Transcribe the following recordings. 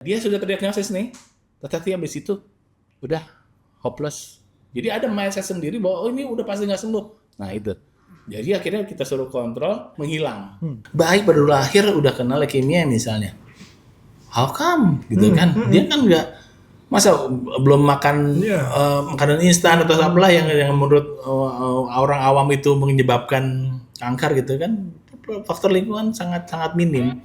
Dia sudah terdiagnosis nih, tetapi habis itu udah hopeless. Jadi ada mindset sendiri bahwa ini udah pasti nggak sembuh. Nah itu. Jadi akhirnya kita suruh kontrol, menghilang. Bayi baru lahir udah kena leukemia misalnya. How come? Gitu kan? Dia kan nggak, masa belum makan makanan instan atau apalah yang menurut orang awam itu menyebabkan kanker gitu kan? Faktor lingkungan sangat minim.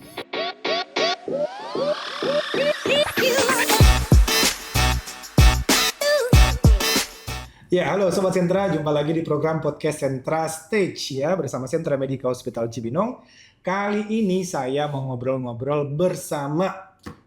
Ya, halo Sobat Sentra, jumpa lagi di program podcast Sentra Stage ya bersama Sentra Medical Hospital Cibinong. Kali ini saya mau ngobrol-ngobrol bersama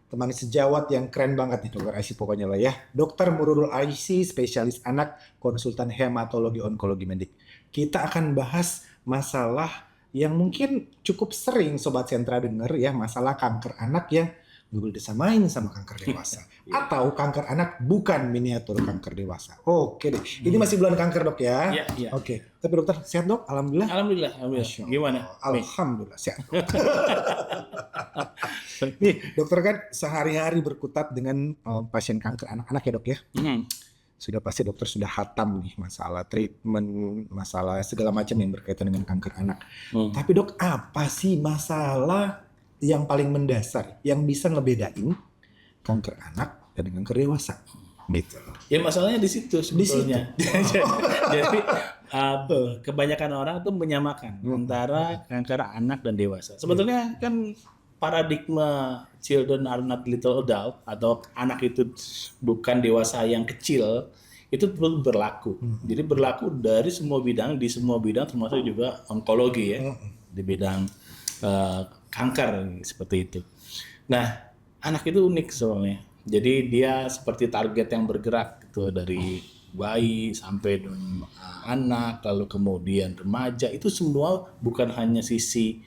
teman sejawat yang keren banget nih, Dokter Aisy pokoknya lah ya. Dr. Mururul Aisy, spesialis anak, konsultan hematologi onkologi medik. Kita akan bahas masalah yang mungkin cukup sering Sobat Sentra dengar ya, masalah kanker anak yang dulu disamain sama kanker dewasa. Atau kanker anak bukan miniatur kanker dewasa. Oke deh. Ini masih bulan kanker, Dok ya? Iya. Oke. Tapi dokter sehat, Dok? Alhamdulillah. Alhamdulillah. Gimana? Alhamdulillah sehat. Nih, dokter kan sehari-hari berkutat dengan pasien kanker anak-anak ya, Dok ya? Sudah pasti dokter sudah hatam nih masalah treatment, masalah segala macam yang berkaitan dengan kanker anak. Tapi Dok, apa sih masalah yang paling mendasar yang bisa ngebedain kanker anak dan kanker dewasa? Gitu. Ya masalahnya di situ sebetulnya. Jadi kebanyakan orang tuh menyamakan antara kanker anak dan dewasa. Sebetulnya kan paradigma children are not little adult atau anak itu bukan dewasa yang kecil itu belum berlaku. Jadi berlaku dari semua bidang, di semua bidang termasuk juga onkologi ya, di bidang kanker seperti itu. Nah, anak itu unik soalnya. Jadi dia seperti target yang bergerak gitu, dari bayi sampai anak, lalu kemudian remaja. Itu semua bukan hanya sisi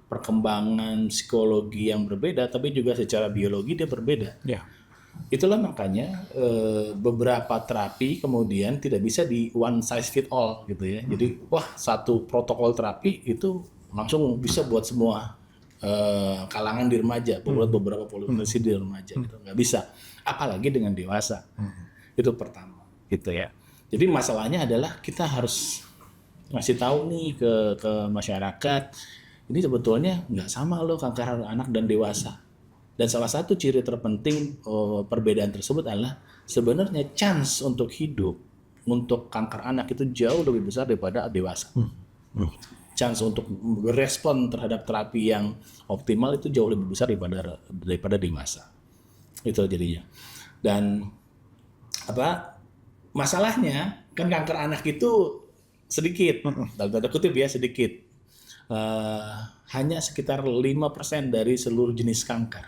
perkembangan psikologi yang berbeda, tapi juga secara biologi dia berbeda. Ya. Itulah makanya beberapa terapi kemudian tidak bisa di one size fit all gitu ya. Jadi wah, satu protokol terapi itu langsung bisa buat semua kalangan di remaja, buat beberapa populasi di remaja gitu, nggak bisa, apalagi dengan dewasa. Itu pertama gitu ya. Jadi masalahnya adalah kita harus ngasih tahu nih ke masyarakat, ini sebetulnya nggak sama loh kanker anak dan dewasa. Dan salah satu ciri terpenting perbedaan tersebut adalah sebenarnya chance untuk hidup untuk kanker anak itu jauh lebih besar daripada dewasa. Chance untuk berespon terhadap terapi yang optimal itu jauh lebih besar daripada dewasa. Itu jadinya. Dan masalahnya kan kanker anak itu sedikit, dalam tanda kutip ya sedikit. Hanya sekitar 5% dari seluruh jenis kanker.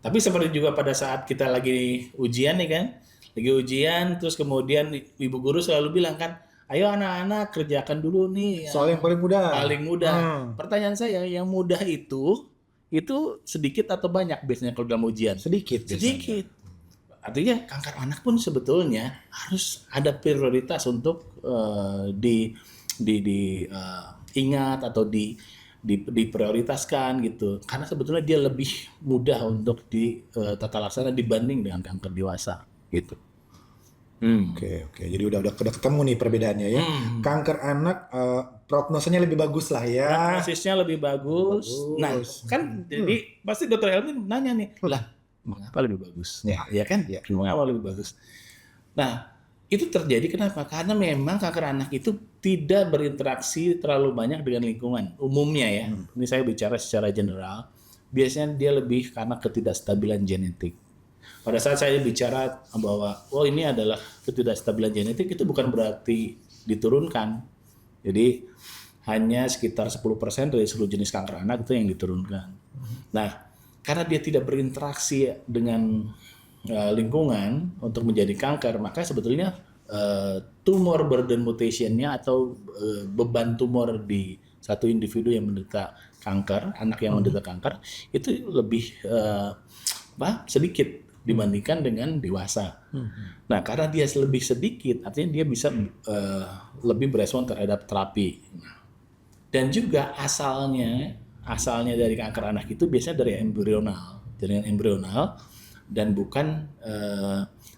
Tapi seperti juga pada saat kita lagi ujian nih kan, lagi ujian terus kemudian ibu guru selalu bilang kan, ayo anak-anak kerjakan dulu nih Soal yang paling mudah. Paling mudah. Pertanyaan saya, yang mudah itu sedikit atau banyak biasanya kalau dalam ujian? Sedikit. Artinya kanker anak pun sebetulnya harus ada prioritas untuk ingat atau diprioritaskan gitu. Karena sebetulnya dia lebih mudah untuk ditata laksana dibanding dengan kanker dewasa gitu. Oke. Jadi udah ketemu nih perbedaannya ya. Kanker anak prognosanya lebih bagus lah ya. Prognosisnya lebih bagus. Nah, kan jadi pasti Dokter Helmi nanya nih, lah mengapa lebih bagus? Ya kan? Ya. Mengapa lebih bagus? Nah, itu terjadi kenapa? Karena memang kanker anak itu tidak berinteraksi terlalu banyak dengan lingkungan umumnya ya. Ini saya bicara secara general. Biasanya dia lebih karena ketidakstabilan genetik. Pada saat saya bicara bahwa ini adalah ketidakstabilan genetik, itu bukan berarti diturunkan. Jadi hanya sekitar 10% dari seluruh jenis kanker anak itu yang diturunkan. Nah, karena dia tidak berinteraksi dengan lingkungan untuk menjadi kanker, maka sebetulnya tumor burden mutation-nya atau beban tumor di satu individu yang menderita kanker, anak yang menderita kanker itu lebih sedikit dibandingkan dengan dewasa. Nah, karena dia lebih sedikit, artinya dia bisa lebih berespon terhadap terapi. Dan juga asalnya dari kanker anak itu biasanya dari embrional. Jaringan embrional dan bukan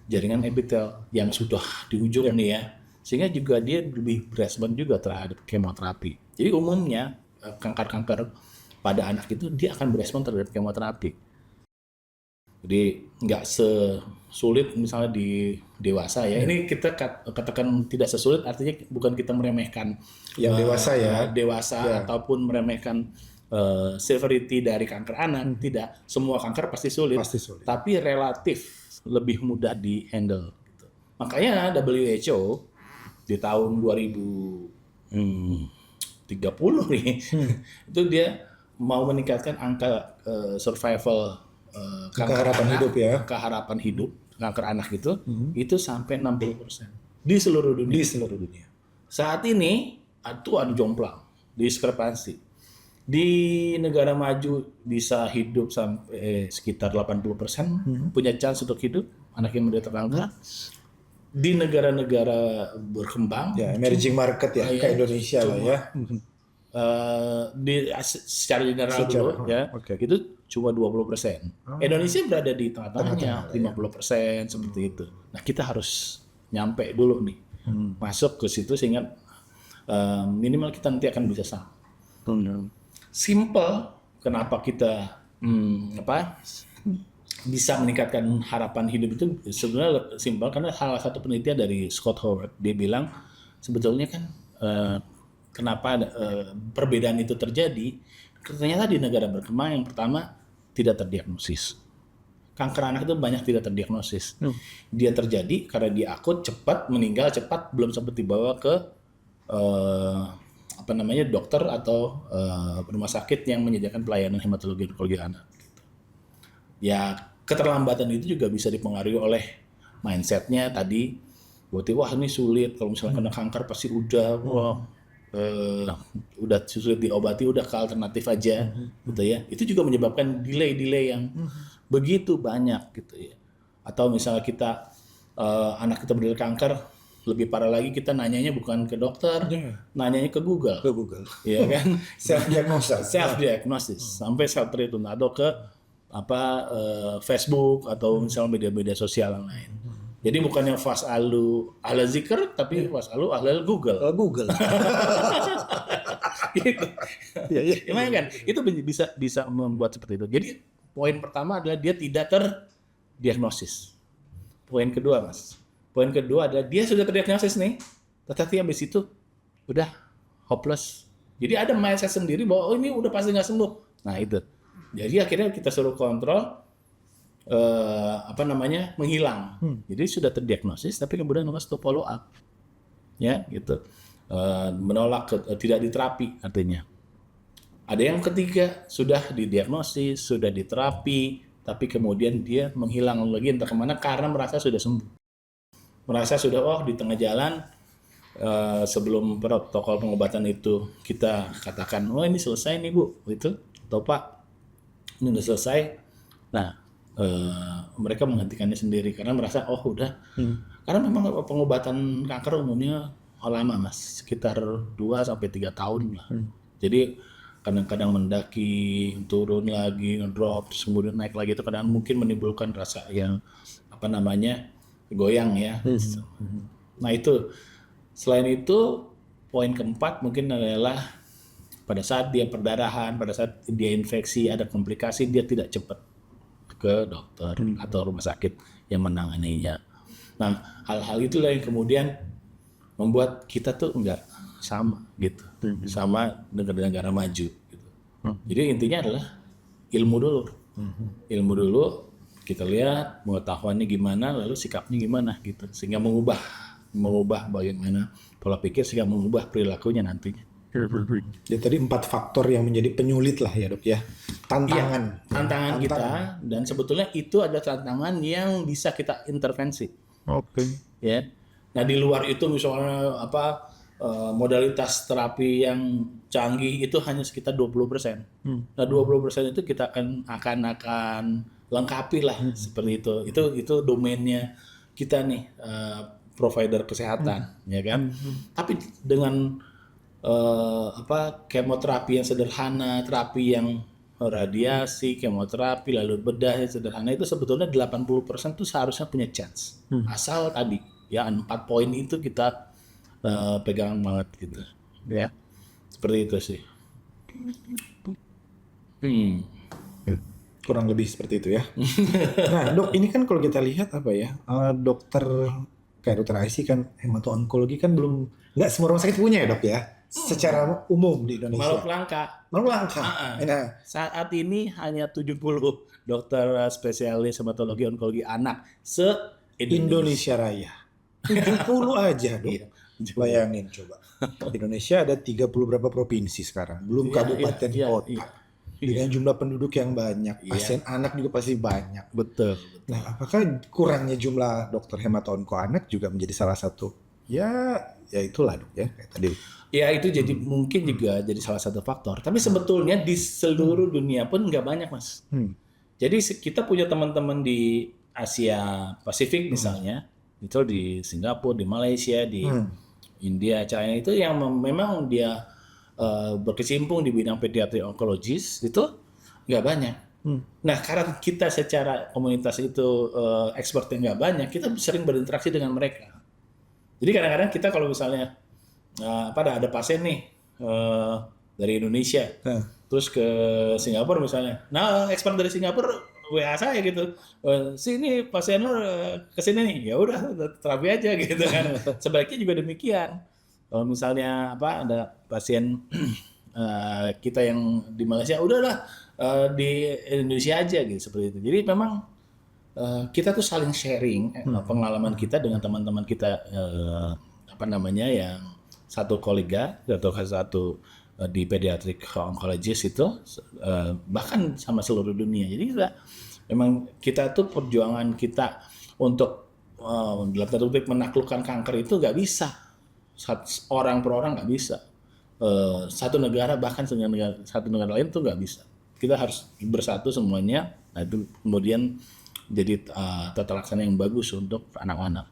jaringan epitel yang sudah di ujung nih ya. Sehingga juga dia lebih berespon juga terhadap kemoterapi. Jadi umumnya kanker-kanker pada anak itu dia akan berespon terhadap kemoterapi. Jadi nggak sesulit misalnya di dewasa ya. Ini kita katakan tidak sesulit artinya bukan kita meremehkan yang dewasa ya. Dewasa ataupun meremehkan severity dari kanker anak. Tidak, semua kanker pasti sulit. Tapi relatif lebih mudah di handle. Gitu. Makanya WHO di tahun 2030 nih itu dia mau meningkatkan angka survival keharapan hidup kanker anak itu sampai 60% di seluruh dunia. Saat ini itu ada jomplang, diskrepansi. Di negara maju bisa hidup sampai sekitar 80% punya chance untuk hidup anak yang menderita kanker. Di negara-negara berkembang, ya emerging market ya, kayak Indonesia lah ya. Secara general dulu ya, itu cuma 20%. Indonesia berada di tengah-tengahnya, 50% seperti itu. Nah kita harus nyampe dulu nih, masuk ke situ sehingga minimal kita nanti akan bisa sama. Simple, kenapa kita bisa meningkatkan harapan hidup itu sebenarnya simpel karena salah satu penelitian dari Scott Howard dia bilang sebetulnya kan kenapa perbedaan itu terjadi ternyata di negara berkembang yang pertama tidak terdiagnosis. Kanker anak itu banyak tidak terdiagnosis. Dia terjadi karena dia akut cepat meninggal cepat belum sempat dibawa ke dokter atau rumah sakit yang menyediakan pelayanan hematologi onkologi anak. Ya keterlambatan itu juga bisa dipengaruhi oleh mindsetnya tadi. Berarti wah ini sulit kalau misalnya kena kanker pasti udah sulit diobati udah ke alternatif aja gitu ya. Itu juga menyebabkan delay yang begitu banyak gitu ya. Atau misalnya kita anak kita menderita kanker lebih parah lagi kita nanyanya bukan ke dokter, nanyanya ke Google. Ya kan? Self diagnosis sampai self treatment atau ke Facebook atau misalnya media-media sosial yang lain. Jadi bukannya fasalu ahla zikr tapi fasalu ahla Google. Gitu. Gimana kan? Itu bisa membuat seperti itu. Jadi poin pertama adalah dia tidak terdiagnosis. Poin kedua adalah dia sudah terdiagnosis nih, tetapi habis itu udah hopeless. Jadi ada mindset sendiri bahwa ini udah pasti nggak sembuh. Nah itu. Jadi akhirnya kita suruh kontrol menghilang. Jadi sudah terdiagnosis tapi kemudian harus stop follow up. Ya, gitu. Menolak tidak diterapi artinya. Ada yang ketiga sudah didiagnosis, sudah diterapi tapi kemudian dia menghilang lagi entah kemana karena merasa sudah sembuh. Merasa sudah di tengah jalan sebelum protokol pengobatan itu kita katakan, ini selesai nih Bu, itu atau Pak ini udah selesai. Nah, mereka menghentikannya sendiri karena merasa udah. Karena memang pengobatan kanker umumnya lama Mas, sekitar 2-3 tahun lah. Jadi kadang-kadang mendaki, turun lagi, ngedrop, kemudian naik lagi itu kadang mungkin menimbulkan rasa yang goyang ya. Nah itu selain itu poin keempat mungkin adalah pada saat dia perdarahan, pada saat dia infeksi, ada komplikasi, dia tidak cepat ke dokter atau rumah sakit yang menanganinya. Nah, hal-hal itulah yang kemudian membuat kita tuh enggak sama gitu, sama negara-negara maju. Gitu. Jadi intinya adalah ilmu dulu, kita lihat pengetahuannya gimana, lalu sikapnya gimana gitu, sehingga mengubah bagaimana pola pikir, sehingga mengubah perilakunya nantinya. Ya tadi 4 faktor yang menjadi penyulit lah ya Dok ya. Tantangan kita dan sebetulnya itu ada tantangan yang bisa kita intervensi. Ya. Nah di luar itu misalnya modalitas terapi yang canggih itu hanya sekitar 20%. Nah 20% itu kita akan lengkapi lah seperti itu. Itu domainnya kita nih provider kesehatan, ya kan. Tapi dengan kemoterapi yang sederhana, terapi yang radiasi, kemoterapi, lalu bedah yang sederhana itu sebetulnya 80% tuh seharusnya punya chance. Asal tadi ya 4 poin itu kita pegang banget gitu. Ya. Seperti itu sih. Kurang lebih seperti itu ya. Nah, Dok, ini kan kalau kita lihat apa ya, dokter kayak dokter IC kan hemato-onkologi kan belum, nggak semua rumah sakit punya ya Dok ya, secara umum di Indonesia. Malah langka. Nah, Saat ini hanya 70 dokter spesialis hematologi onkologi anak Indonesia Raya. 70 aja Dok. Iya. Bayangin coba. Di Indonesia ada 30 berapa provinsi sekarang, belum kabupaten kota. Dengan jumlah penduduk yang banyak, pasien anak juga pasti banyak. Betul. Nah, apakah kurangnya jumlah dokter hemato-onko anak juga menjadi salah satu? Ya itulah Dok ya, kayak tadi. Ya itu jadi mungkin juga jadi salah satu faktor. Tapi sebetulnya di seluruh dunia pun nggak banyak, Mas. Jadi kita punya teman-teman di Asia Pasifik misalnya, itu di Singapura, di Malaysia, di India, China itu yang memang dia berkecimpung di bidang pediatri onkologis itu nggak banyak. Nah, karena kita secara komunitas itu expertnya nggak banyak, kita sering berinteraksi dengan mereka. Jadi kadang-kadang kita kalau misalnya ada pasien nih dari Indonesia, terus ke Singapura misalnya, nah expert dari Singapura WA saya gitu, sini pasien lo kesini nih, ya udah terapi aja gitu kan. Sebaiknya juga demikian. Kalau misalnya ada pasien kita yang di Malaysia, udahlah di Indonesia aja gitu seperti itu. Jadi memang kita tuh saling sharing pengalaman kita dengan teman-teman kita yang satu kolega atau satu di pediatric oncologist itu bahkan sama seluruh dunia. Jadi kita tuh perjuangan kita untuk dalam tanda kutip menaklukkan kanker itu nggak bisa. Orang per orang nggak bisa, satu negara bahkan dengan satu negara lain tuh nggak bisa. Kita harus bersatu semuanya. Nah itu kemudian jadi tata laksana yang bagus untuk anak-anak.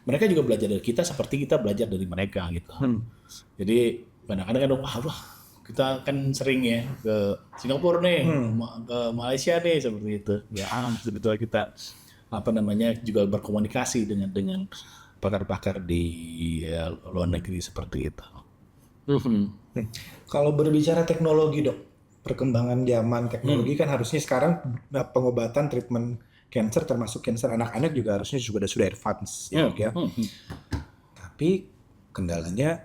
Mereka juga belajar dari kita seperti kita belajar dari mereka gitu. Jadi kadang-kadang kita kan sering ya ke Singapura nih, ke Malaysia nih seperti itu. Ya sebetulnya kita juga berkomunikasi dengan pakar-pakar di luar negeri seperti itu. Kalau berbicara teknologi Dok, perkembangan zaman teknologi kan harusnya sekarang pengobatan treatment cancer termasuk cancer anak-anak juga harusnya sudah advance ya. Tapi kendalanya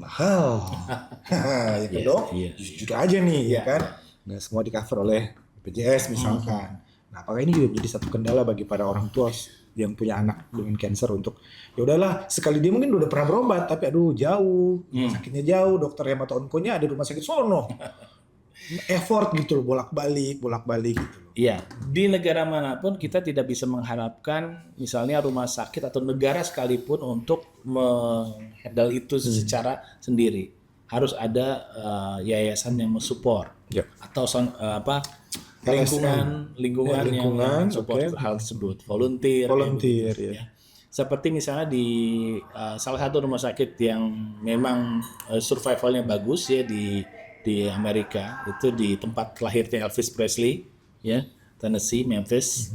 mahal. Ya kan Dok? Jujur aja nih ya kan. Nggak semua di cover oleh BPJS misalkan. Nah, apakah ini juga menjadi satu kendala bagi para orang tua yang punya anak dengan cancer untuk ya udahlah sekali dia mungkin udah pernah berobat tapi jauh, sakitnya jauh, dokter hemato-onkonya ada di rumah sakit sono. Effort gitu loh, bolak-balik gitu loh. Iya, di negara manapun kita tidak bisa mengharapkan misalnya rumah sakit atau negara sekalipun untuk menghandle itu secara sendiri. Harus ada yayasan yang mensupport atau lingkungan yang support hal tersebut, volunteer ya. Seperti misalnya di salah satu rumah sakit yang memang survivalnya bagus ya di Amerika, itu di tempat lahirnya Elvis Presley ya, Tennessee, Memphis,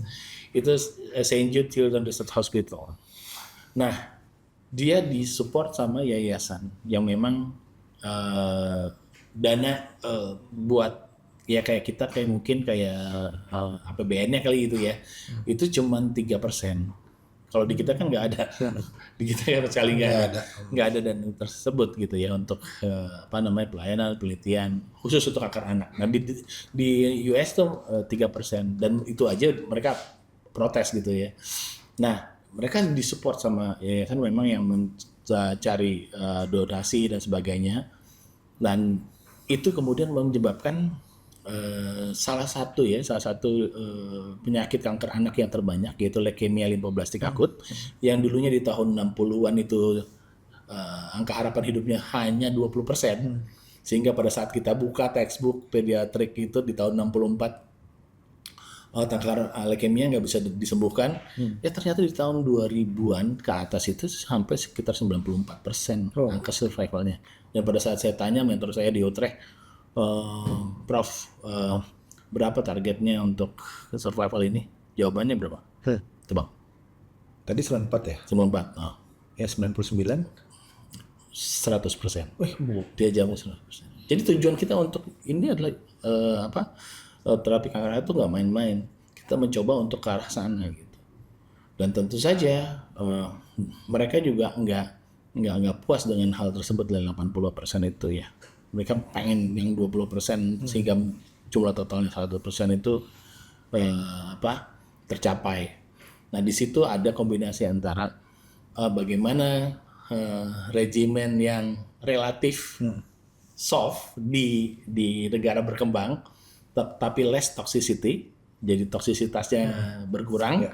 itu St. Jude Children's Research Hospital. Nah, dia disupport sama yayasan yang memang dana buat ya kayak mungkin APBN-nya kali itu ya, itu cuma 3%. Kalau di kita kan nggak ada, di kita ya sekali nggak ada dana tersebut gitu ya untuk pelayanan penelitian khusus untuk kanker anak. Nah di US tuh 3% dan itu aja mereka protes gitu ya. Nah mereka disupport sama yayasan memang yang mencari donasi dan sebagainya, dan itu kemudian menyebabkan salah satu penyakit kanker anak yang terbanyak yaitu leukemia limfoblastik akut yang dulunya di tahun 60-an itu angka harapan hidupnya hanya 20%, sehingga pada saat kita buka textbook pediatrik itu di tahun 64 kanker leukemia nggak bisa disembuhkan, ya ternyata di tahun 2000-an ke atas itu sampai sekitar 94% angka survivalnya. Dan pada saat saya tanya mentor saya di Utrecht, Prof, berapa targetnya untuk survival ini? Jawabannya berapa? Tebak. Tadi 94 ya? 94. Oh. Ya 99. 100%. Wih, Dia jawabnya 100%. Jadi tujuan kita untuk ini adalah terapi kanker itu nggak main-main. Kita mencoba untuk ke arah sana gitu. Dan tentu saja mereka juga nggak puas dengan hal tersebut dari 80% itu ya. Mereka pengen yang 20% sehingga jumlah totalnya 100% itu tercapai. Nah di situ ada kombinasi antara bagaimana regimen yang relatif soft di negara berkembang, tapi less toxicity, jadi toksisitasnya berkurang,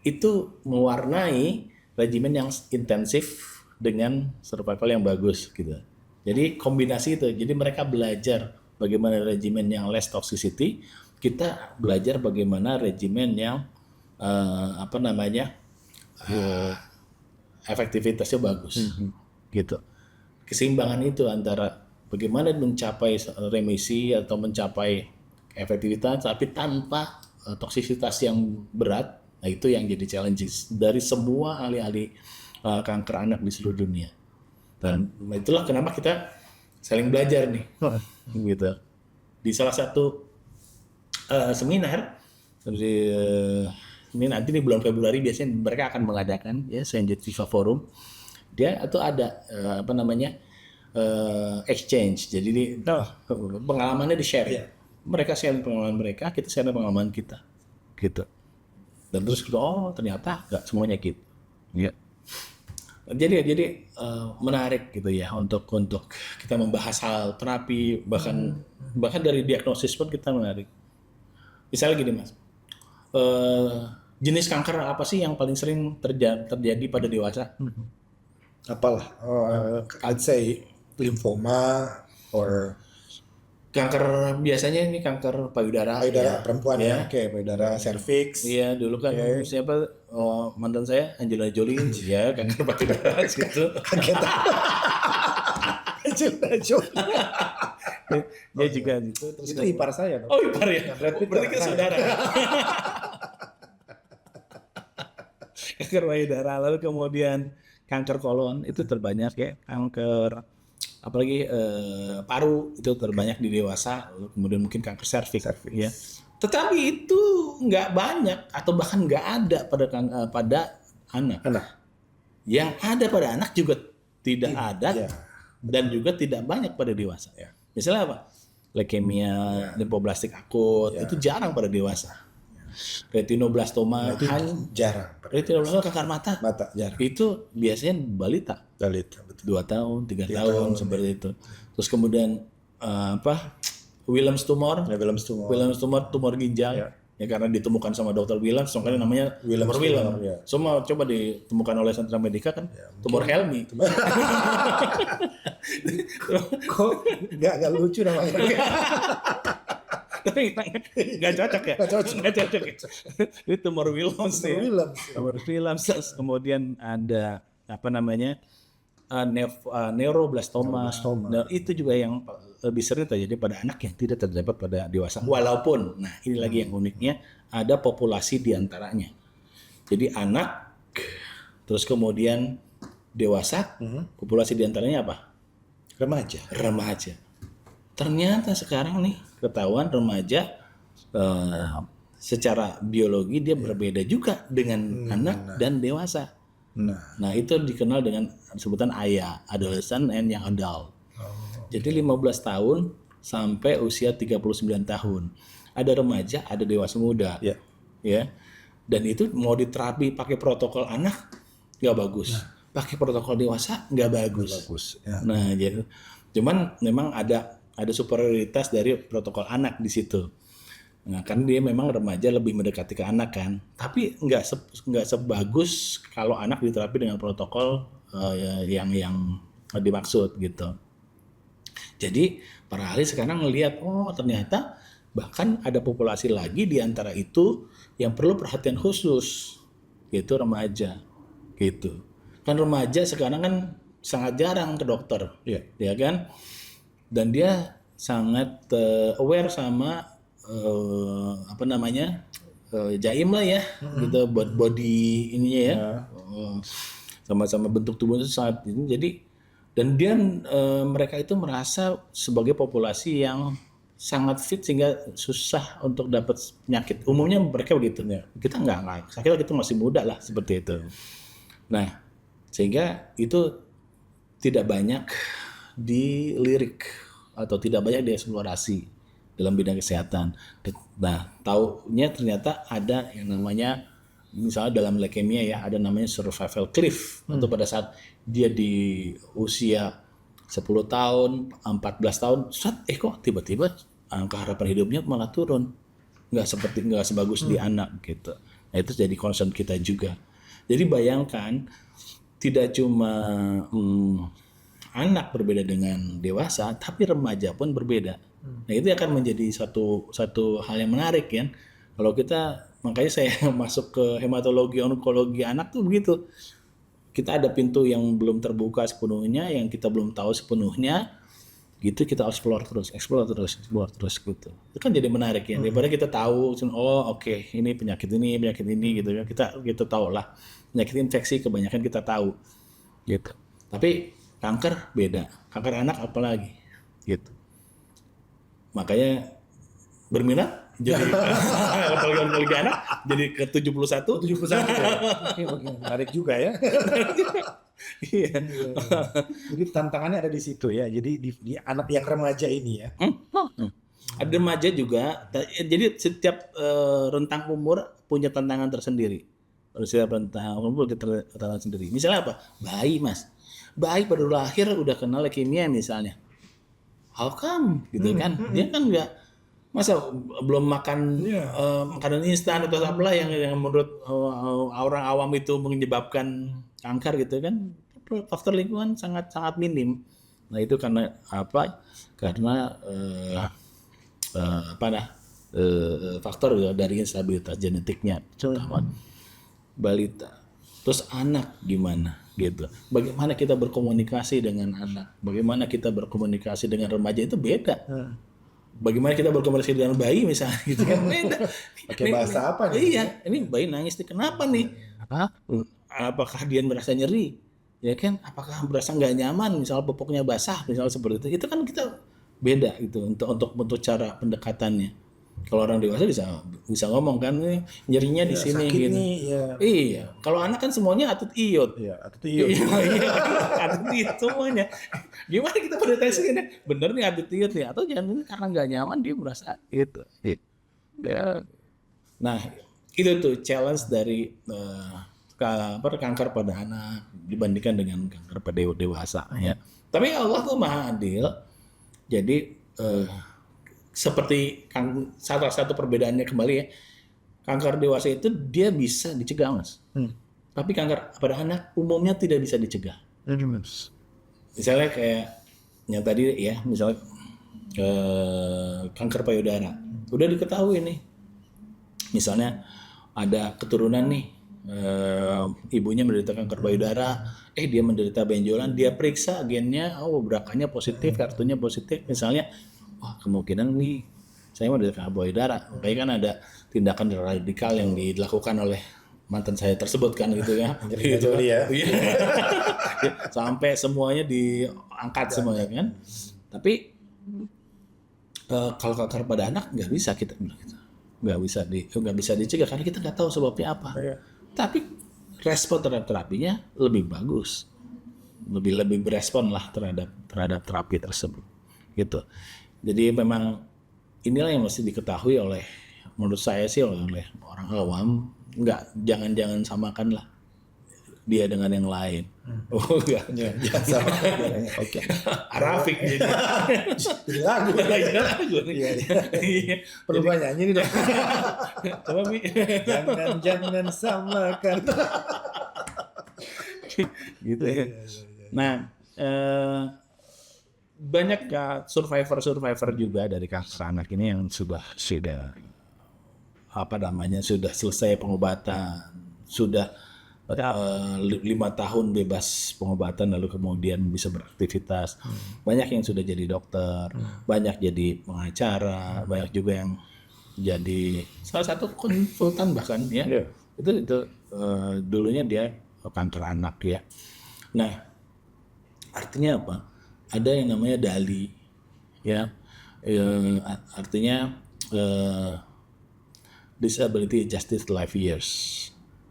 itu mewarnai regimen yang intensif dengan survival yang bagus gitu. Jadi kombinasi itu, jadi mereka belajar bagaimana regimen yang less toxicity, kita belajar bagaimana regimen yang efektivitasnya bagus, gitu. Keseimbangan itu antara bagaimana mencapai remisi atau mencapai efektivitas, tapi tanpa toksisitas yang berat. Nah itu yang jadi challenges dari semua ahli-ahli kanker anak di seluruh dunia. Dan itulah kenapa kita saling belajar nih, gitu. Di salah satu seminar ini nanti di bulan Februari biasanya mereka akan mengadakan ya Saint Viva Forum. Dia itu ada exchange. Jadi pengalamannya di share. Yeah. Mereka share pengalaman mereka, kita share pengalaman kita, gitu. Dan terus ternyata nggak semuanya gitu. Ya. Jadi menarik gitu ya untuk kita membahas hal terapi bahkan dari diagnosis pun kita menarik. Misalnya gini Mas, jenis kanker apa sih yang paling sering terjadi pada dewasa? Apalah, I'd say lymphoma or kanker biasanya ini kanker payudara ya. Perempuan ya, kayak payudara cervix. Iya, dulu kan siapa mantan saya Angelina Jolie ya kanker payudara gitu. Angelina Jolie. Dia juga gitu. Terus itu ipar saya. Oh, ipar ya. Berarti kan saudara. Kanker payudara, lalu kemudian kanker kolon itu terbanyak ya, kanker apalagi paru itu terbanyak di dewasa, lalu kemudian mungkin kanker serviks ya. Tetapi itu nggak banyak atau bahkan nggak ada pada anak. Yang ada pada anak juga tidak ada dan juga tidak banyak pada dewasa. Ya. Misalnya apa? Leukemia, limfoblastik akut itu jarang pada dewasa. Retinoblastoma jarang. Retinoblastoma kanker mata jarang. Itu biasanya balita betul. 2 tahun, 3 tahun seperti itu. Terus kemudian Wilms tumor, tumor ginjal. Ya karena ditemukan sama dokter Wilms, makanya namanya tumor Wilms. Ya. Semua coba ditemukan oleh Sentra Medica kan tumor Helmy. Kok nggak lucu namanya? Tapi nggak cocok ya? Nggak cocok ya? Itu tumor Wilms. Tumor Wilms. Kemudian ada neuroblastoma. Nah, itu juga yang lebih sering terjadi pada anak yang tidak terdapat pada dewasa. Walaupun, nah ini lagi yang uniknya, ada populasi di antaranya. Jadi anak, terus kemudian dewasa, populasi di antaranya apa? Remaja. Ternyata sekarang nih ketahuan remaja secara biologi dia berbeda juga dengan anak dan dewasa. Nah itu dikenal dengan sebutan AYA, adolescent and young adult. Jadi 15 tahun sampai usia 39 tahun. Ada remaja, ada dewasa muda. Ya. Dan itu mau diterapi pakai protokol anak nggak bagus. Pakai protokol dewasa nggak bagus. Nah, jadi cuman memang ada superioritas dari protokol anak di situ. Nah, kan dia memang remaja lebih mendekati ke anak kan. Tapi nggak sebagus kalau anak diterapi dengan protokol yang dimaksud gitu. Jadi para ahli sekarang melihat ternyata bahkan ada populasi lagi di antara itu yang perlu perhatian khusus, yaitu remaja gitu. Kan remaja sekarang kan sangat jarang ke dokter, ya kan? Dan dia sangat aware sama apa namanya jaim lah ya, gitu buat body ininya ya, sama-sama bentuk tubuhnya sangat ini. Jadi dan dia mereka itu merasa sebagai populasi yang sangat fit sehingga susah untuk dapat penyakit. Umumnya mereka begitu. Kita enggak. Saya kira kita masih muda lah seperti itu. Nah, sehingga itu tidak banyak dilirik atau tidak banyak dieksplorasi dalam bidang kesehatan. Nah, taunya ternyata ada yang namanya, misalnya dalam leukemia ya, ada namanya survival cliff. Untuk pada saat dia di usia 10 tahun, 14 tahun, kok tiba-tiba angka harapan hidupnya malah turun. Nggak sebagus di anak gitu. Nah, itu jadi concern kita juga. Jadi bayangkan, tidak cuma anak berbeda dengan dewasa, tapi remaja pun berbeda. Nah, itu akan menjadi satu hal yang menarik ya. Kalau kita, makanya saya masuk ke hematologi onkologi anak tuh begitu. Kita ada pintu yang belum terbuka sepenuhnya, yang kita belum tahu sepenuhnya, gitu kita explore terus gitu. Itu kan jadi menarik ya. Daripada kita tahu, oke, ini penyakit ini gitu ya. Kita tahu lah. Penyakit infeksi kebanyakan kita tahu gitu. Tapi kanker beda. Kanker anak apalagi gitu. Makanya berminat jadi onkologi anak jadi ke 71 ya. Menarik juga ya. Iya. Jadi tantangannya ada di situ ya. Jadi di anak yang remaja ini ya. Ada remaja juga. Jadi setiap rentang umur punya tantangan tersendiri. Setiap rentang umur punya tantangan sendiri. Misalnya apa? Bayi, Mas. Bayi baru lahir udah kena leukemia misalnya. How come? Gitu kan? Dia kan nggak, masa belum makan makanan instan atau apalah yang menurut orang awam itu menyebabkan kanker gitu kan. Faktor lingkungan sangat minim. Nah, itu karena apa? Karena faktor dari instabilitas genetiknya. Balita. Terus anak gimana gitu. Bagaimana kita berkomunikasi dengan anak? Bagaimana kita berkomunikasi dengan remaja itu beda. Bagaimana kita berkomunikasi dengan bayi misalnya gitu kan beda. Pakai bahasa apa nih? Iya, ini bayi nangis nih, kenapa nih? Apakah dia merasa nyeri? Ya kan? Apakah merasa nggak nyaman? Misalnya popoknya basah, misalnya seperti itu. Itu kan kita beda gitu untuk cara pendekatannya. Kalau orang dewasa bisa ngomong kan, nyerinya di sini gitu. Nih, ya. Iya. Kalau anak kan semuanya atut iot. Iya, atut iot. Iya, atut iot semuanya. Gimana kita pendeteksinya? Bener nih atut iot nih, atau jangan ini karena nggak nyaman dia merasa itu. Ya. Nah, itu tuh challenge dari kanker pada anak dibandingkan dengan kanker pada dewasa ya. Tapi Allah tuh maha adil. Jadi seperti salah satu perbedaannya kembali ya, kanker dewasa itu dia bisa dicegah, Mas. Tapi kanker pada anak umumnya tidak bisa dicegah. Misalnya kayak yang tadi ya, misalnya kanker payudara, udah diketahui nih. Misalnya ada keturunan nih, ibunya menderita kanker payudara, dia menderita benjolan, dia periksa gennya, BRCA-nya positif, kartunya positif, misalnya. Wah, kemungkinan nih saya menderita kanker payudara. Kayak kan ada tindakan radikal yang dilakukan oleh mantan saya tersebut kan gitu ya. Gitu ya. Sampai semuanya diangkat semuanya kan. Tapi kalau kanker pada anak nggak bisa kita bilang gitu. Nggak bisa dicegah karena kita nggak tahu sebabnya apa. Tapi respon terhadap terapinya lebih bagus. Lebih berespon lah terhadap terapi tersebut. Gitu. Jadi memang inilah yang mesti diketahui menurut saya sih oleh orang awam. Jangan samakan lah dia dengan yang lain. Jangan samakan. Oke. Arafik jadi lagu. Perlu nyanyi nih dong. Coba Mi. Jangan samakan. Gitu ya. Nah, banyak survivor juga dari kanker anak ini yang sudah selesai pengobatan, sudah 5 tahun bebas pengobatan lalu kemudian bisa beraktivitas. Banyak yang sudah jadi dokter, banyak jadi pengacara, banyak juga yang jadi salah satu konsultan bahkan ya. Iya. Itu dulunya dia kanker anak ya. Nah, artinya apa? Ada yang namanya DALI ya. Artinya Disability Adjusted Life Years.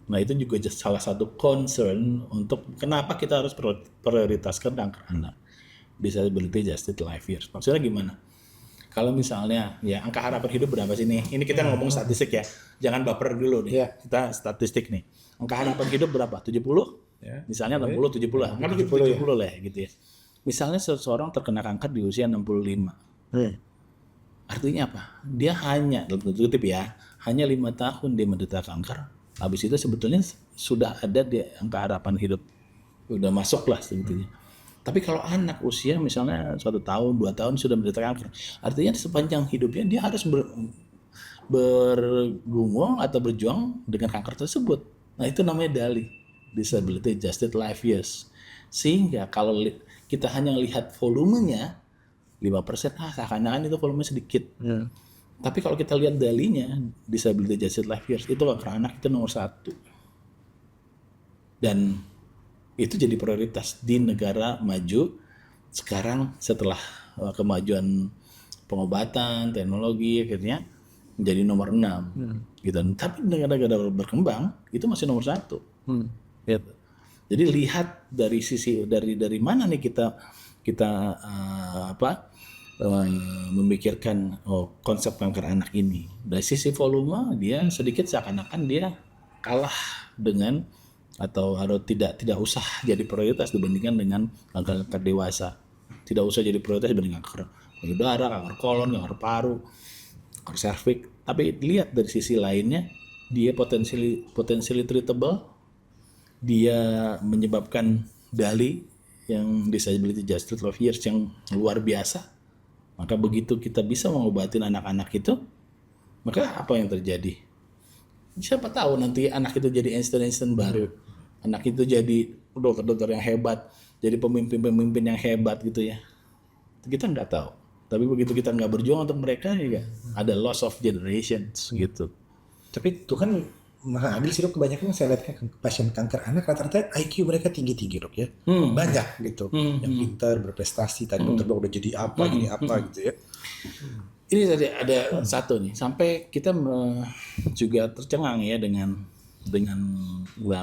Nah, itu juga salah satu concern untuk kenapa kita harus prioritaskan kanker anak. Disability Adjusted Life Years. Maksudnya gimana? Kalau misalnya ya angka harapan hidup berapa sih nih? Ini kita ngomong statistik ya. Jangan baper dulu nih. Iya. Kita statistik nih. Angka harapan hidup berapa? 70? Ya. Misalnya 60, 70 lah. Anggap 70 lah gitu ya. Misalnya seseorang terkena kanker di usia 65. Artinya apa? Dia hanya, dalam tanda kutip ya, hanya 5 tahun dia menderita kanker. Habis itu sebetulnya sudah ada di angka harapan hidup. Udah masuk lah sebetulnya. Tapi kalau anak usia misalnya 1 tahun, 2 tahun sudah menderita kanker, artinya sepanjang hidupnya dia harus bergumul atau berjuang dengan kanker tersebut. Nah, itu namanya DALI, Disability Adjusted Life Years. Sehingga kalau kita hanya lihat volumenya 5%, seakan-akan itu volume sedikit. Tapi kalau kita lihat DALI-nya, Disability Adjusted Life Years, itu kanker anak itu nomor 1. Dan itu jadi prioritas di negara maju sekarang setelah kemajuan pengobatan, teknologi akhirnya menjadi nomor 6 gitu. Tapi negara-negara berkembang itu masih nomor 1. Gitu. Jadi lihat dari sisi dari mana nih kita memikirkan konsep kanker anak ini. Dari sisi volume dia sedikit seakan-akan dia kalah dengan atau tidak usah jadi prioritas dibandingkan dengan kanker dewasa. Tidak usah jadi prioritas dibanding kanker payudara, kanker kolon, kanker paru, kanker serviks. Tapi lihat dari sisi lainnya, dia potentially treatable, dia menyebabkan DALI yang Disability Adjusted Life Years yang luar biasa. Maka begitu kita bisa mengobatin anak-anak itu, maka apa yang terjadi? Siapa tahu nanti anak itu jadi Einstein baru. Anak itu jadi dokter-dokter yang hebat, jadi pemimpin-pemimpin yang hebat gitu ya. Kita nggak tahu. Tapi begitu kita nggak berjuang untuk mereka, ya ada loss of generations gitu. Tapi Tuhan Maha Adil sih dok, kebanyakan saya lihat pasien kanker anak rata-rata IQ mereka tinggi-tinggi dok ya. Banyak gitu. Yang pintar, berprestasi, tadi dokter udah jadi apa, gini apa gitu ya. Ini tadi ada satu nih, sampai kita juga tercengang ya dengan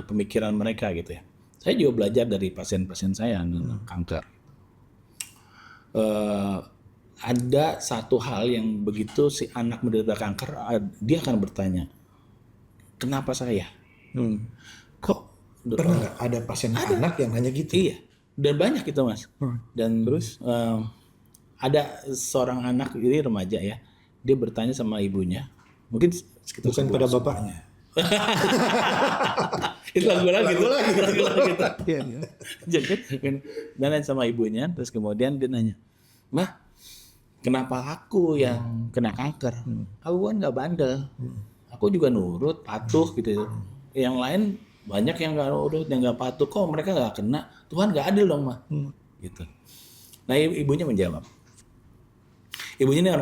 pemikiran mereka gitu ya. Saya juga belajar dari pasien-pasien saya dengan kanker. Ada satu hal yang begitu si anak menderita kanker, dia akan bertanya, kenapa saya? Kok pernah nggak ada pasien anak yang nanya gitu? Iya, dan banyak itu mas. Dan terus ada seorang anak ini remaja ya, dia bertanya sama ibunya, mungkin sekitar bukan pada bapaknya. Itu lagu lagi gitu. Jadi dia nanya sama ibunya, terus kemudian dia nanya, "Mah, kenapa aku yang kena kanker? Aku kan nggak bandel. Aku juga nurut, patuh gitu. Yang lain banyak yang nggak nurut, yang nggak patuh. Kok mereka nggak kena? Tuhan nggak adil dong, mah." Gitu. Nah, ibunya menjawab. Ibunya ini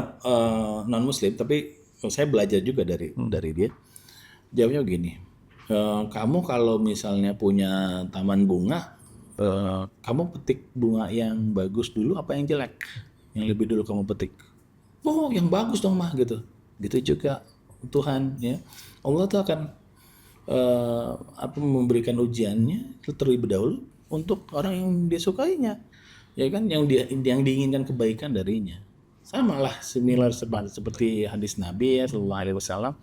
non Muslim, tapi saya belajar juga dari dia. Jawabnya gini, kamu kalau misalnya punya taman bunga, kamu petik bunga yang bagus dulu apa yang jelek? Yang lebih dulu kamu petik. Oh, yang bagus dong mah gitu. Gitu juga Tuhan ya. Allah tuh akan memberikan ujiannya terlebih dahulu untuk orang yang dia sukainya. Ya kan, yang diinginkan kebaikan darinya. Sama lah, similar seperti hadis Nabi ya sallallahu alaihi wasallam.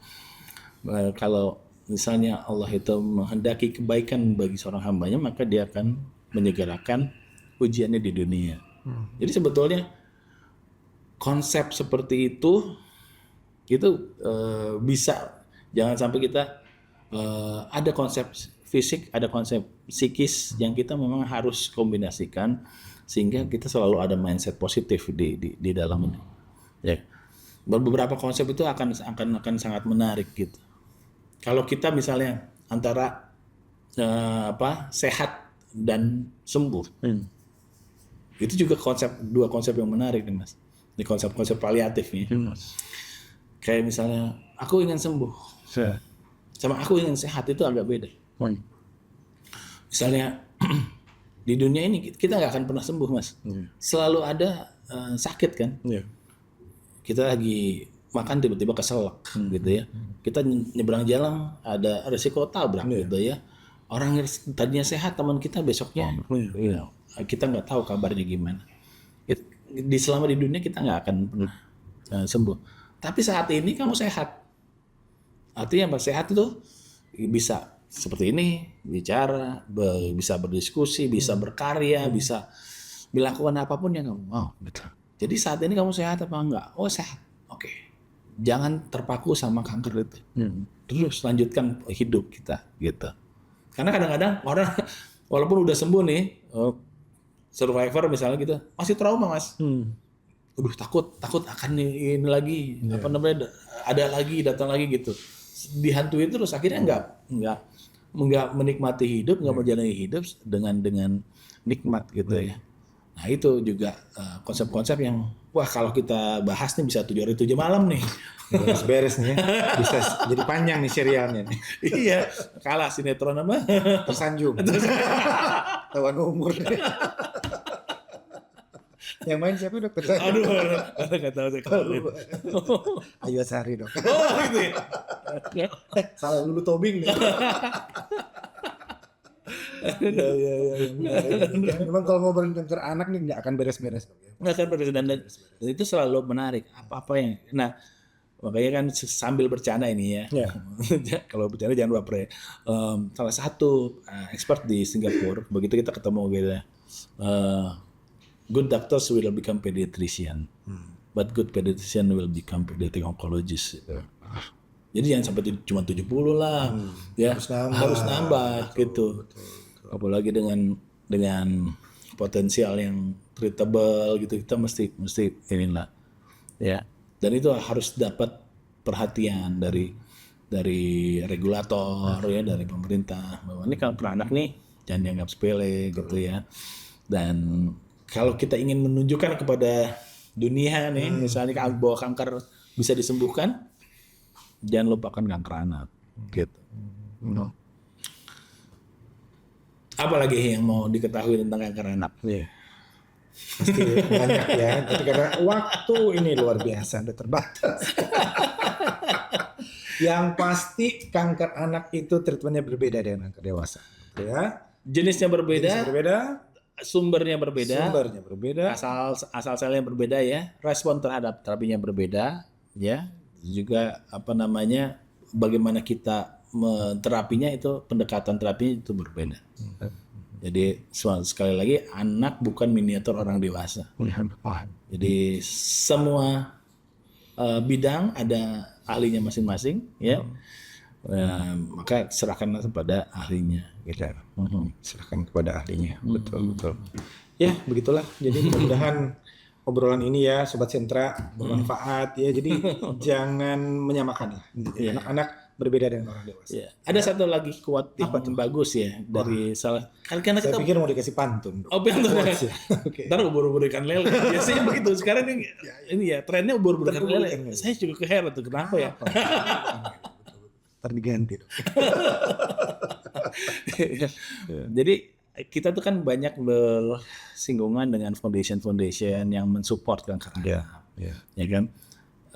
Kalau misalnya Allah itu menghendaki kebaikan bagi seorang hambanya, maka dia akan menyegerakan ujiannya di dunia. Jadi sebetulnya konsep seperti itu bisa, jangan sampai kita ada konsep fisik, ada konsep psikis yang kita memang harus kombinasikan sehingga kita selalu ada mindset positif di dalam ini. Ya. Beberapa konsep itu akan sangat menarik gitu. Kalau kita misalnya antara sehat dan sembuh, itu juga dua konsep yang menarik nih mas. Di konsep-konsep paliatif nih. Kayak misalnya aku ingin sembuh sama aku ingin sehat itu agak beda. Misalnya di dunia ini kita nggak akan pernah sembuh, Mas. Selalu ada sakit kan. Kita lagi makan tiba-tiba keselak gitu ya. Kita nyebrang jalan ada resiko tabrak gitu ya. Orang yang tadinya sehat teman kita besoknya kita nggak tahu kabarnya gimana. Selama di dunia kita nggak akan pernah sembuh. Tapi saat ini kamu sehat. Artinya sehat itu bisa seperti ini, bicara, bisa berdiskusi, bisa berkarya, bisa melakukan apapun yang kamu mau. Betul. Jadi saat ini kamu sehat apa enggak? Oh sehat. Oke. Jangan terpaku sama kanker itu. Terus lanjutkan hidup kita gitu. Karena kadang-kadang orang walaupun udah sembuh nih, survivor misalnya gitu, masih trauma, Mas. Aduh takut akan ini lagi, apa namanya, ada lagi, datang lagi gitu. Dihantui terus akhirnya enggak menikmati hidup, enggak menjalani hidup dengan nikmat gitu ya. Nah itu juga konsep-konsep yang wah kalau kita bahas nih bisa 7 hari 7 malam nih. Beres nih ya. Bisa jadi panjang nih serialnya nih. Iya, kalah sinetron apa? Tersanjung. Tawan umur. Yang main siapa Dok? Aduh, nggak tahu saya kemarin. Ayu Asari Dok. Oh gitu ya. Salah Lulu Tobing nih. Memang kalau ngobrolin kanker anak nih nggak akan beres-beres. Nggak akan beres dan itu selalu menarik. Apa yang, nah makanya kan sambil bercanda ini ya. Kalau bercanda jangan baper ya. Salah satu expert di Singapura begitu kita ketemu gitu ya. Good doctors will become pediatrician, but good pediatrician will become pediatric oncologist. Jadi jangan sampai cuma 70 lah, ya harus nambah gitu. Betul. Apalagi dengan potensial yang treatable gitu, kita mesti inilah, ya. Dan itu harus dapat perhatian dari regulator ya, dari pemerintah bahwa ini kalau anak nih jangan dianggap sepele gitu ya. Dan kalau kita ingin menunjukkan kepada dunia nih, misalnya bahwa kanker bisa disembuhkan, jangan lupakan kanker anak, gitu. Apalagi yang mau diketahui tentang kanker anak? Pasti banyak ya, tapi karena waktu ini luar biasa, udah terbatas. Yang pasti kanker anak itu treatmentnya berbeda dengan kanker dewasa, ya. Jenisnya berbeda. Sumbernya berbeda, asal selnya berbeda ya, respon terhadap terapinya berbeda ya, juga apa namanya bagaimana kita terapinya itu pendekatan terapinya itu berbeda. Jadi sekali lagi anak bukan miniatur orang dewasa. Jadi semua bidang ada ahlinya masing-masing ya. Maka serahkanlah kepada ahlinya gitu. Serahkan kepada ahlinya. Betul. Ya begitulah, jadi mudah-mudahan obrolan ini ya Sobat Sentra bermanfaat ya. Jadi jangan menyamakan ya. Anak-anak berbeda dengan orang dewasa. Ya. Ada satu lagi quote yang bagus ya dari salah. Karena saya kita pikir mau dikasih pantun. Oh pantun ya. Ntar ubur-ubur ikan lele. Biasanya begitu. Sekarang ini ya trennya ubur-ubur ikan lele. Saya juga keheran tuh kenapa ya. Ntar diganti. Jadi kita tuh kan banyak bersinggungan dengan foundation yang mensupport kanker anak. Ya kan?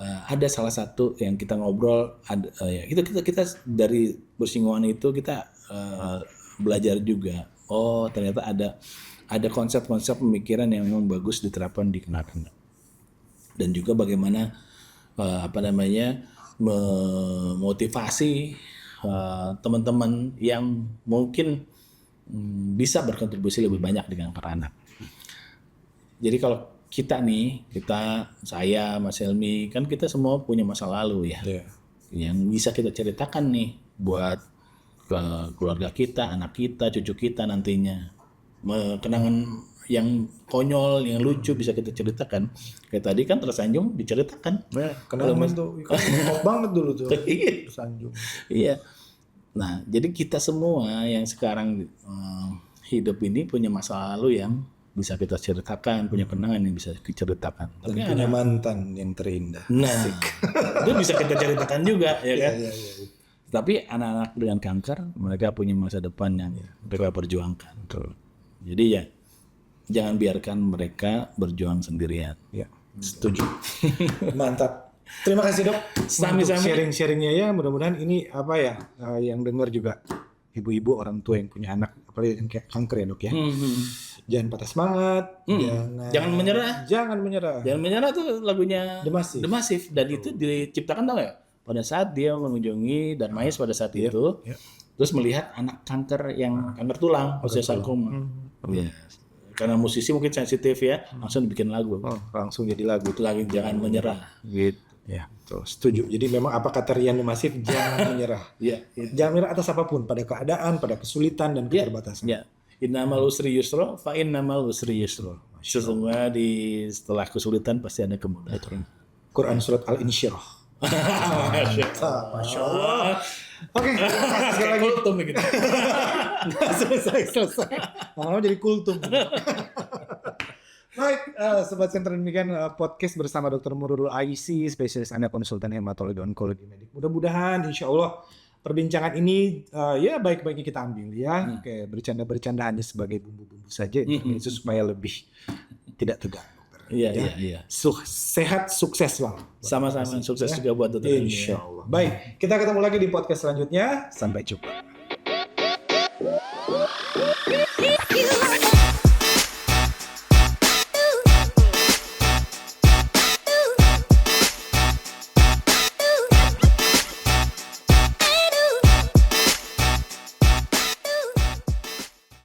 Ada salah satu yang kita ngobrol, kita dari bersinggungan itu kita belajar juga. Oh ternyata ada konsep-konsep pemikiran yang memang bagus diterapkan di kanak-kanak. Dan juga bagaimana memotivasi teman-teman yang mungkin bisa berkontribusi lebih banyak dengan kanker anak. Jadi kalau saya, Mas Helmi, kan kita semua punya masa lalu ya, yang bisa kita ceritakan nih buat ke keluarga kita, anak kita, cucu kita nantinya. Kenangan yang konyol, yang lucu bisa kita ceritakan. Kayak tadi kan tersanjung diceritakan. Kenangan tuh, kok banget dulu tuh. Tersanjung. Iya. Nah, jadi kita semua yang sekarang hidup ini punya masa lalu yang bisa kita ceritakan, punya kenangan yang bisa diceritakan. Dan punya mantan yang terindah. Nah, itu bisa kita ceritakan juga, ya kan? Iya. Tapi anak-anak dengan kanker, mereka punya masa depan yang mereka perjuangkan. Betul. Jadi ya, jangan biarkan mereka berjuang sendirian. Ya. Setuju. Mantap. Terima kasih dok. Sami-sami. Untuk sharing-sharingnya ya. Mudah-mudahan ini apa ya yang dengar juga ibu-ibu orang tua yang punya anak apalagi yang kayak kanker ya dok ya. Jangan patah semangat. Jangan menyerah. Jangan menyerah. Jangan menyerah tuh lagunya The Massive. Dan itu diciptakan tau gak? Pada saat dia mengunjungi Darmais pada saat itu, terus melihat anak kanker yang kanker tulang, usia sarkoma. Karena musisi mungkin sensitif ya, langsung dibikin lagu. Langsung jadi lagu. Itu lagi jangan menyerah. Gitu. Ya, betul. Setuju. Jadi memang apa kata Rian The Massive, jangan menyerah. Jangan menyerah atas apapun, pada keadaan, pada kesulitan dan keterbatasan. Innamal usri yusra, fa innamal usri yusra. Sesungguhnya setelah kesulitan pasti ada kemudahan. Quran surat Al-Insyirah. Masya Allah. Oke, sekali lagi. Kultum gitu. Selesai. Mau jadi kultum. Baik, Sobat Sentra, demikian podcast bersama Dr. Mururul Aisi, spesialis anak konsultan hematologi onkologi medik. Mudah-mudahan insya Allah perbincangan ini ya baik-baiknya kita ambil ya. Oke, bercanda-bercanda hanya sebagai bumbu-bumbu saja itu supaya lebih tidak tegang. Iya. Sehat, sukses lah. Sama-sama sukses juga buat Dr. Insya Allah. Baik, kita ketemu lagi di podcast selanjutnya. Sampai jumpa.